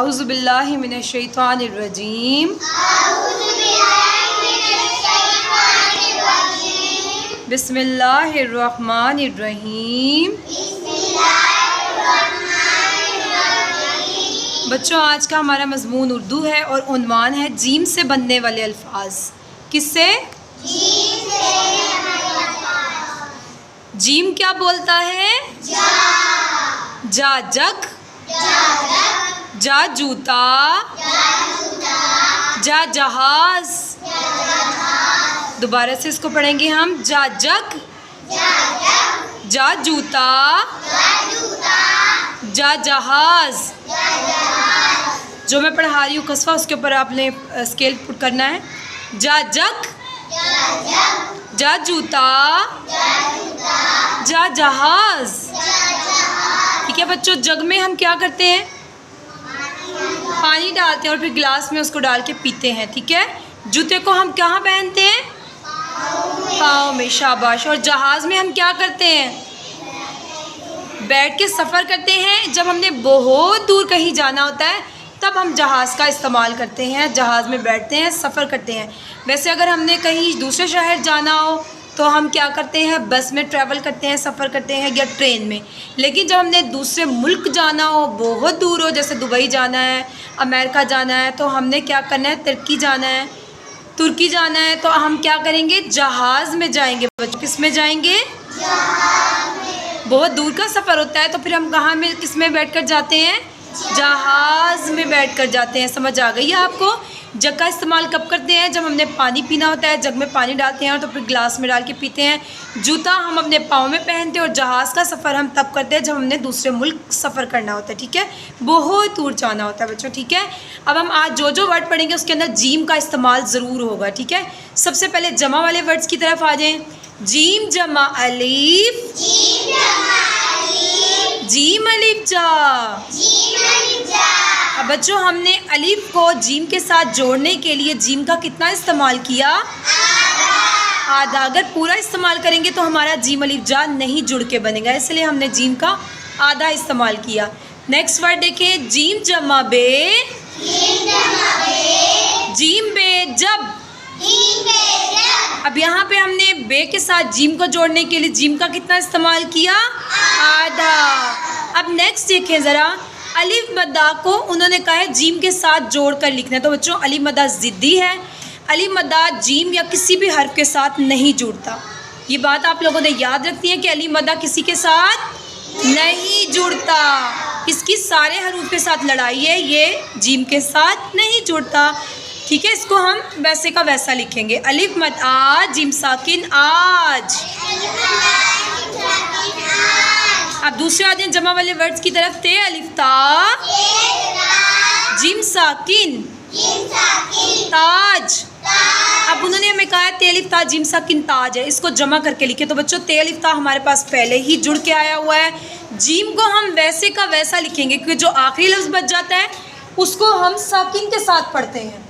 औज़ु बिल्लाहि मिनश्शैतानिर्रजीम। बिस्मिल्लाहिर्रहमानिर्रहीम। बच्चों, आज का हमारा मज़मून उर्दू है और उन्वान है जीम से बनने वाले अल्फाज। किससे? जीम क्या बोलता है? जा जग, जा जूता, जा जहाज। दोबारा से इसको पढ़ेंगे हम। जा जग, जा जूता, जा जहाज। जो मैं पढ़ा रही हूँ कस्बा, उसके ऊपर आपने स्केल पुट करना है। जा जग, जा जूता, जा जहाज। ठीक है बच्चों, जग में हम क्या करते हैं? पानी डालते हैं और फिर गिलास में उसको डाल के पीते हैं। ठीक है। जूते को हम कहाँ पहनते हैं? पाँव में। शाबाश। और जहाज़ में हम क्या करते हैं? बैठ के सफ़र करते हैं। जब हमने बहुत दूर कहीं जाना होता है तब हम जहाज़ का इस्तेमाल करते हैं, जहाज़ में बैठते हैं, सफ़र करते हैं। वैसे अगर हमने कहीं दूसरे शहर जाना हो तो हम क्या करते हैं? बस में ट्रैवल करते हैं, सफ़र करते हैं, या ट्रेन में। लेकिन जब हमने दूसरे मुल्क जाना हो, बहुत दूर हो, जैसे दुबई जाना है, अमेरिका जाना है, तो हमने क्या करना है? तुर्की जाना है, तुर्की जाना है, तो हम क्या करेंगे? जहाज़ में जाएंगे। बच्चों, किस में जाएंगे? बहुत दूर का सफ़र होता है तो फिर हम कहाँ में, किस में बैठ कर जाते हैं? जहाज़ में बैठ कर जाते हैं। समझ आ गई है आपको? जग का इस्तेमाल कब करते हैं? जब हमने पानी पीना होता है, जग में पानी डालते हैं और तो फिर गिलास में डाल के पीते हैं। जूता हम अपने पाँव में पहनते हैं और जहाज़ का सफ़र हम तब करते हैं जब हमने दूसरे मुल्क सफ़र करना होता है। ठीक है, बहुत दूर जाना होता है बच्चों। ठीक है, अब हम आज जो जो वर्ड पढ़ेंगे उसके अंदर जीम का इस्तेमाल ज़रूर होगा। ठीक है, सबसे पहले जमा वाले वर्ड्स की तरफ आ जाएँ। जीम जमा अलीफ, जीम अलीफ जा। अब बच्चों, हमने अलीफ को जीम के साथ जोड़ने के लिए जीम का कितना इस्तेमाल किया? आधा। अगर पूरा इस्तेमाल करेंगे तो हमारा जीम अलीफ जा नहीं जुड़ के बनेगा, इसलिए हमने जीम का आधा इस्तेमाल किया। नेक्स्ट वर्ड देखें। जीम जमा बे, जीम बे जब। अब यहाँ पे हमने बे के साथ जीम को जोड़ने के लिए जीम का कितना इस्तेमाल किया? आधा। अब नेक्स्ट देखें ज़रा। अलिफ मद्दा को उन्होंने कहा है जीम के साथ जोड़ कर लिखना है। तो बच्चों, अलिफ मद्दा ज़िद्दी है। अलिफ मद्दा जीम या किसी भी हर्फ के साथ नहीं जुड़ता। ये बात आप लोगों ने याद रखनी है कि अलिफ मद्दा किसी के साथ नहीं जुड़ता। इसकी सारे हरूफ के साथ लड़ाई है, ये जीम के साथ नहीं जुड़ता। ठीक है, इसको हम वैसे का वैसा लिखेंगे। अलिफ मद आ, जीम साकिन आज। अब दूसरे आ जाए जमा वाले वर्ड्स की तरफ। ते अलिफ ता, जीम साकिन ताज। अब उन्होंने हमें कहा है ते अलिफ ता जीम साकिन ताज है, इसको जमा करके लिखे। तो बच्चों, ते अलिफ ता हमारे पास पहले ही जुड़ के आया हुआ है। जीम को हम वैसे का वैसा लिखेंगे क्योंकि जो आखिरी लफ्ज़ बच जाता है उसको हम साकिन के साथ पढ़ते हैं।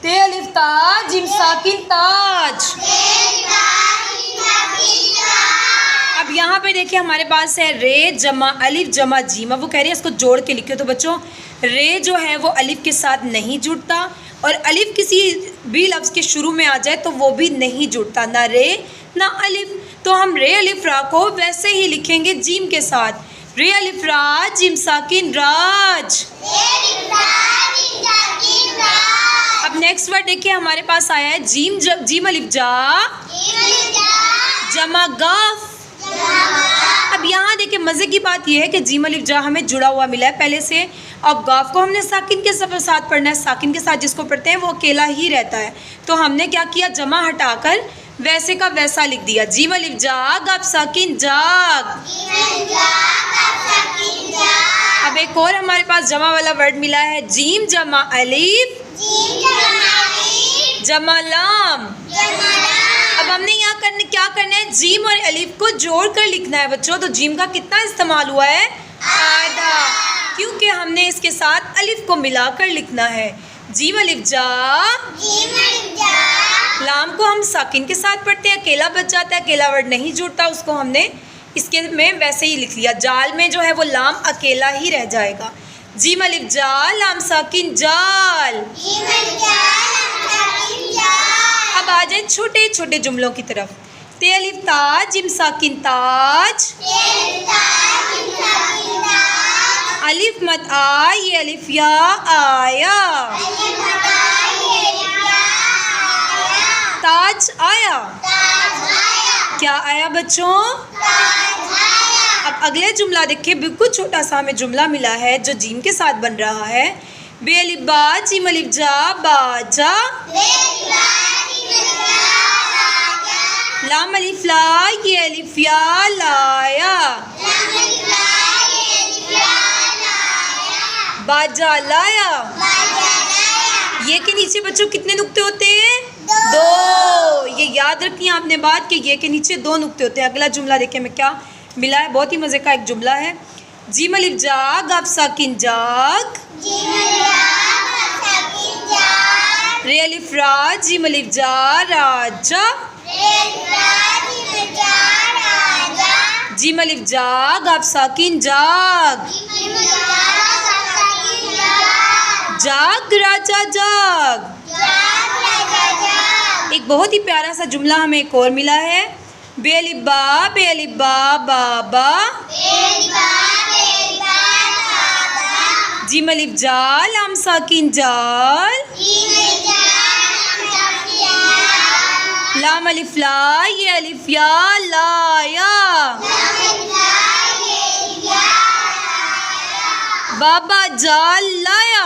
ते अलिफ ता जीम साकिन ताज। अब यहाँ पे देखिए हमारे पास है रे जमा अलिफ जमा जीम। अब वो कह रहे हैं इसको जोड़ के लिखे। तो बच्चों, रे जो है वो अलिफ के साथ नहीं जुड़ता और अलिफ किसी भी लफ्ज़ के शुरू में आ जाए तो वो भी नहीं जुड़ता, ना रे ना अलिफ। तो हम रे अलिफ रा को वैसे ही लिखेंगे जीम के साथ। रे अलिफ रा जीम साकिन राज। अब नेक्स्ट वर्ड देखिए हमारे पास आया है जीम अलिफ जा जमा गाफ। अब यहाँ देखिए मज़े की बात यह है कि जीम अलिफ जा हमें जुड़ा हुआ मिला है पहले से। अब गाफ को हमने साकिन के साथ पढ़ना है। साकिन के साथ जिसको पढ़ते हैं वो अकेला ही रहता है। तो हमने क्या किया? जमा हटाकर वैसे का वैसा लिख दिया। जीम अलिफ जा गाफ साकिन जाग। अब एक और हमारे पास जमा वाला वर्ड मिला है। जीम जमा अलिफ जमा लाम। अब हमने यहाँ क्या करना है? जीम और अलिफ को जोड़ कर लिखना है बच्चों। तो जीम का कितना इस्तेमाल हुआ है? आधा, क्योंकि हमने इसके साथ अलिफ को मिलाकर लिखना है। जीम अलिफ जा। लाम को हम साकिन के साथ पढ़ते हैं, अकेला बच जाता है, अकेला वर्ड नहीं जुड़ता, उसको हमने इसके में वैसे ही लिख लिया। जाल में जो है वो लाम अकेला ही रह जाएगा। जीम अलिफ जा लाम साकिन जाल। अब आ जाए छोटे छोटे जुमलों की तरफ। ते अलिफ ताज जिम साकिन ताज। अलिफ मत आ ये अलिफ या आया। ताज आया। क्या आया बच्चों? अब अगले जुमला देखिए, बिल्कुल छोटा सा हमें जुमला मिला है जो जीम के साथ बन रहा है। बे अलिफ बा जीम अलिफ जा बाजा। लाम अलिफ ला ये अलिफ या लाया। बाजा लाया। ये के नीचे बच्चों कितने नुक्ते होते हैं? 2। ये याद रखनी है आपने बात कि ये के नीचे 2 नुक्ते होते हैं। अगला जुमला देखिए हमें क्या मिला है, बहुत ही मज़े का एक जुमला है। जीम अलिफ जाग आप साकिन जाग। रे अलिफ रा जीम अलिफ जा राजा। जीम अलिफ जाग आप साकिन जाग। जाग राजा जाग। एक बहुत ही प्यारा सा जुमला हमें एक और मिला है। बे अलिफ बा बाबा। जीम अलिफ जाल लाम साकिन जाल। लाम अलिफ ला ये अलिफ या लाया। बाबा जाल लाया।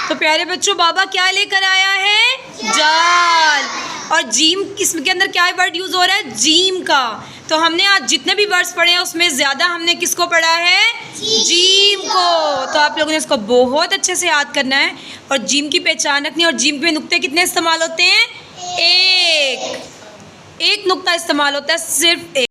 तो प्यारे बच्चों, बाबा क्या लेकर आया है? जाल। और जीम इसके अंदर क्या वर्ड यूज़ हो रहा है? जीम का। तो हमने आज जितने भी वर्ड्स पढ़े हैं उसमें ज़्यादा हमने किसको पढ़ा है? जीम को। तो आप लोगों ने इसको बहुत अच्छे से याद करना है और जीम की पहचान रखनी है। और जीम के नुक्ते कितने इस्तेमाल होते हैं? एक नुक्ता इस्तेमाल होता है, सिर्फ एक।